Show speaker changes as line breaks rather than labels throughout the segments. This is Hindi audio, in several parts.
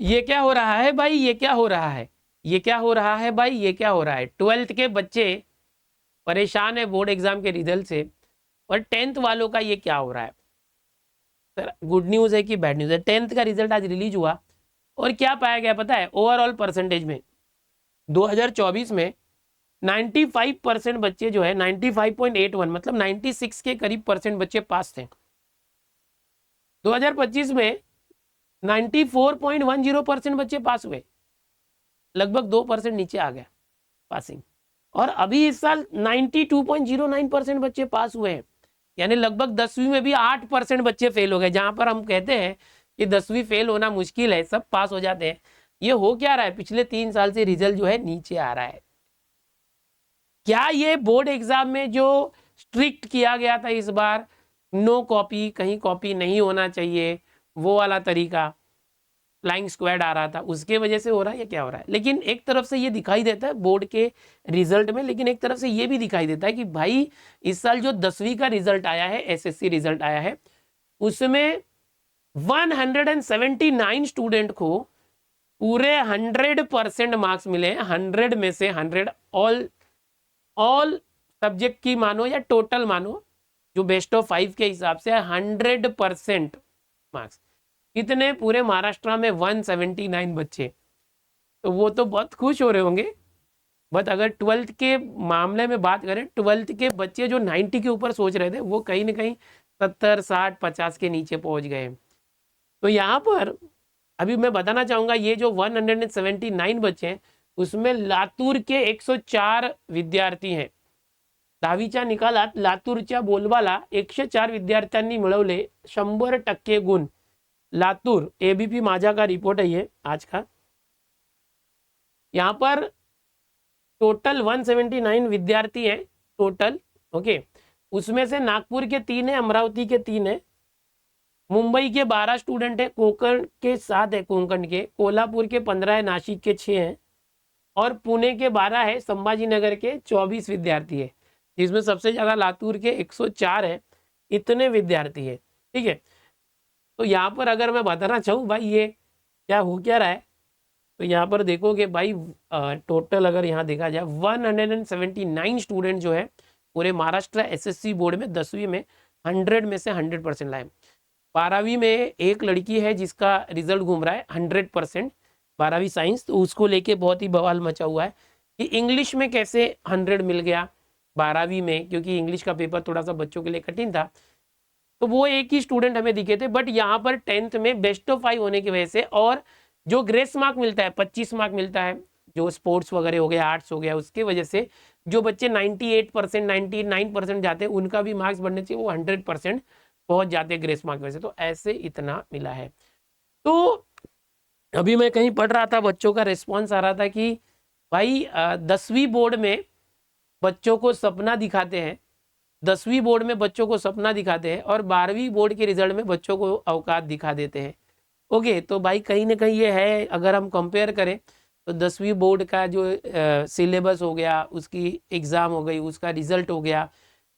ये क्या हो रहा है भाई, ये क्या हो रहा है, ये क्या हो रहा है भाई, ये क्या हो रहा है। 12th के बच्चे परेशान है बोर्ड एग्जाम के रिजल्ट से, और 10th वालों का ये क्या हो रहा है। सर गुड न्यूज़ है कि बैड न्यूज़ है, 10th का रिजल्ट आज रिलीज हुआ और क्या पाया गया पता है, ओवरऑल परसेंटेज में 2024 में 95% बच्चे जो है 95.81 मतलब 96 के करीब परसेंट बच्चे पास थे। 2025 में 94.10% बच्चे पास हुए, लगभग 2% नीचे आ गया पासिंग। और अभी इस साल 92.09% बच्चे पास हुए हैं, यानी लगभग 10वीं में भी 8% बच्चे फेल हो गए। जहां पर हम कहते हैं कि 10वीं फेल होना मुश्किल है, सब पास हो जाते हैं, ये हो क्या रहा है, पिछले 3 साल से रिजल्ट जो है नीचे आ रहा है। क्या ये बोर्ड एग्जाम में जो स्ट्रिक्ट किया गया था इस बार, नो कॉपी, कहीं कॉपी नहीं होना चाहिए, वो वाला तरीका, फ्लाइंग स्क्वाड आ रहा था, उसके वजह से हो रहा है या क्या हो रहा है। लेकिन एक तरफ से ये दिखाई देता है बोर्ड के रिजल्ट में, लेकिन एक तरफ से ये भी दिखाई देता है कि भाई इस साल जो 10वीं का रिजल्ट आया है, एसएससी रिजल्ट आया है, उसमें 179 स्टूडेंट को पूरे 100% मार्क्स मिले, 100 में से 100, ऑल सब्जेक्ट की मानो या टोटल मानो, जो बेस्ट ऑफ 5 के हिसाब से 100% मार्क्स। कितने, पूरे महाराष्ट्र में 179 बच्चे, तो वो तो बहुत खुश हो रहे होंगे। बट अगर 12th के मामले में बात करें, 12th के बच्चे जो 90 के ऊपर सोच रहे थे, वो कहीं ना कहीं 70, 60, 50 के नीचे पहुंच गए। तो यहाँ पर अभी मैं बताना चाहूंगा, ये जो 179 बच्चे हैं, उसमें लातूर के 104 विद्यार्थी हैं। 10वीच्या निकालात लातूरच्या बोलबाला 104 विद्यार्थ्यांनी मिळवले 100% गुण। लातूर, एबीपी माझा का रिपोर्ट है ये आज का। यहाँ पर टोटल 179 विद्यार्थी हैं टोटल, ओके। उसमें से नागपुर के 3 है, अमरावती के 3 है, मुंबई के 12 स्टूडेंट है, कोंकण के 7 है, कोंकण के, कोल्हापुर के 15 है, नासिक के 6 हैं, और पुणे के 12 है, संभाजी नगर के 24 विद्यार्थी है, जिसमें सबसे ज्यादा लातूर के 104 है। इतने विद्यार्थी है, ठीक है। तो यहाँ पर अगर मैं बताना चाहूँ भाई ये क्या हो क्या रहा है, तो यहाँ पर देखोगे भाई टोटल अगर यहाँ देखा जाए 179 स्टूडेंट जो है पूरे महाराष्ट्र एसएससी बोर्ड में 10वीं में 100 में से 100% लाए। 12वीं में एक लड़की है जिसका रिजल्ट घूम रहा है 100%, 12वीं साइंस, तो उसको लेके बहुत ही बवाल मचा हुआ है कि इंग्लिश में कैसे 100 मिल गया 12वीं में, क्योंकि इंग्लिश का पेपर थोड़ा सा बच्चों के लिए कठिन था। तो वो एक ही स्टूडेंट हमें दिखे थे, बट यहाँ पर 10th में बेस्ट ऑफ 5 होने की वजह से, और जो ग्रेस मार्क मिलता है 25 मार्क मिलता है, जो स्पोर्ट्स वगैरह हो गया, आर्ट्स हो गया, उसके वजह से जो बच्चे 98%, 99% जाते हैं, उनका भी मार्क्स बढ़ने चाहिए, वो 100% पहुंच जाते हैं ग्रेस मार्क वजह से। तो ऐसे इतना मिला है। तो अभी मैं कहीं पढ़ रहा था, बच्चों का रिस्पॉन्स आ रहा था कि भाई 10वीं बोर्ड में बच्चों को सपना दिखाते हैं, 10वीं बोर्ड में बच्चों को सपना दिखाते हैं, और 12वीं बोर्ड के रिजल्ट में बच्चों को औकात दिखा देते हैं। ओके, तो भाई कहीं ना कहीं ये है, अगर हम कंपेयर करें तो 10वीं बोर्ड का जो सिलेबस हो गया, उसकी एग्ज़ाम हो गई, उसका रिजल्ट हो गया,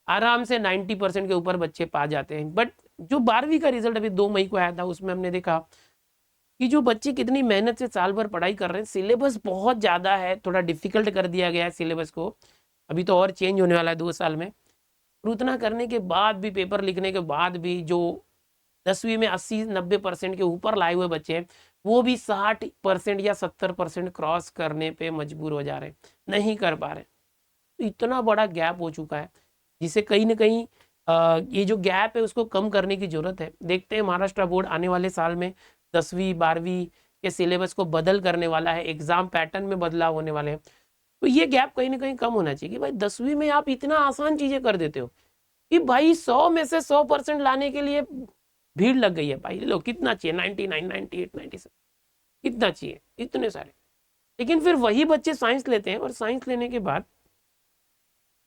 आराम से 90% के ऊपर बच्चे पा जाते हैं। बट जो 12वीं का रिजल्ट अभी 2 मई को आया था, उसमें हमने देखा कि जो बच्चे कितनी मेहनत से साल भर पढ़ाई कर रहे हैं, सिलेबस बहुत ज़्यादा है, थोड़ा डिफिकल्ट कर दिया गया है सिलेबस को, अभी तो और चेंज होने वाला है 2 साल में। और उतना करने के बाद भी, पेपर लिखने के बाद भी, जो 10वीं में 80-90% के ऊपर लाए हुए बच्चे हैं, वो भी 60% या 70% क्रॉस करने पे मजबूर हो जा रहे हैं, नहीं कर पा रहे। तो इतना बड़ा गैप हो चुका है, जिसे कहीं ना कहीं ये जो गैप है उसको कम करने की जरूरत है। देखते हैं महाराष्ट्र बोर्ड आने वाले साल में 10वीं 12वीं के सिलेबस को बदल करने वाला है, एग्जाम पैटर्न में बदलाव होने वाले हैं। तो ये गैप कहीं ना कहीं कम होना चाहिए कि भाई 10वीं में आप इतना आसान चीजें कर देते हो कि भाई 100 में से 100% लाने के लिए भीड़ लग गई है। भाई लो कितना चाहिए, 99, 98, 97, कितना चाहिए, इतने सारे। लेकिन फिर वही बच्चे साइंस लेते हैं, और साइंस लेने के बाद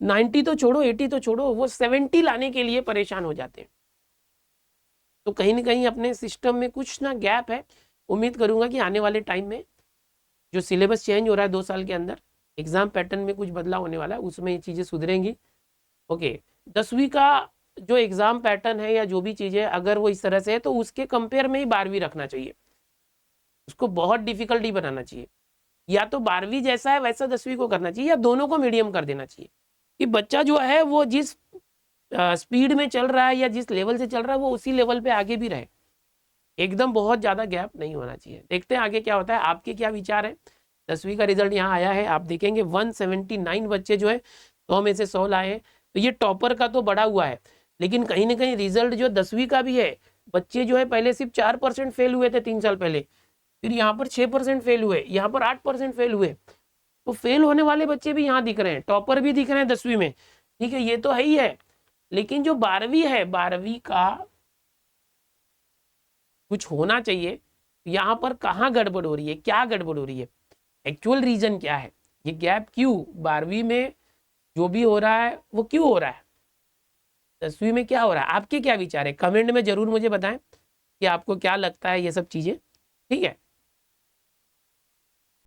90 तो छोड़ो, 80 तो छोड़ो, वो 70 लाने के लिए परेशान हो जाते हैं। तो कहीं ना कहीं अपने सिस्टम में कुछ ना गैप है। उम्मीद करूंगा कि आने वाले टाइम में जो सिलेबस चेंज हो रहा है 2 साल के अंदर, एग्जाम पैटर्न में कुछ बदलाव होने वाला है, उसमें ये चीज़ें सुधरेंगी। ओके, 10वीं का जो एग्जाम पैटर्न है या जो भी चीज़ें, अगर वो इस तरह से है, तो उसके कंपेयर में ही 12वीं रखना चाहिए। उसको बहुत डिफिकल्टी बनाना चाहिए। या तो 12वीं जैसा है वैसा 10वीं को करना चाहिए, या दोनों को मीडियम कर देना चाहिए कि बच्चा जो है वो जिस स्पीड में चल रहा है या जिस लेवल से चल रहा है वो उसी लेवल पे आगे भी रहे। एकदम बहुत ज़्यादा गैप नहीं होना चाहिए। देखते हैं आगे क्या होता है, आपके क्या विचार है। 10वीं का रिजल्ट यहाँ आया है, आप देखेंगे 179 बच्चे जो है 100 में से 100 लाए हैं। तो ये टॉपर का तो बड़ा हुआ है, लेकिन कहीं ना कहीं रिजल्ट जो 10वीं का भी है, बच्चे जो है पहले सिर्फ 4% फेल हुए थे 3 साल पहले, फिर यहाँ पर 6% फेल हुए, यहाँ पर 8% फेल हुए। तो फेल होने वाले बच्चे भी यहाँ दिख रहे हैं, टॉपर भी दिख रहे हैं 10वीं में, ठीक है, ये तो है ही है। लेकिन जो 12वीं है, 12वीं का कुछ होना चाहिए। यहाँ पर कहाँ गड़बड़ हो रही है, क्या गड़बड़ हो रही है, एक्चुअल रीजन क्या है, ये गैप क्यों 12वीं में जो भी हो रहा है वो क्यों हो रहा है, 10वीं में क्या हो रहा है। आपके क्या विचार है, कमेंट में जरूर मुझे बताएं कि आपको क्या लगता है ये सब चीजें, ठीक है।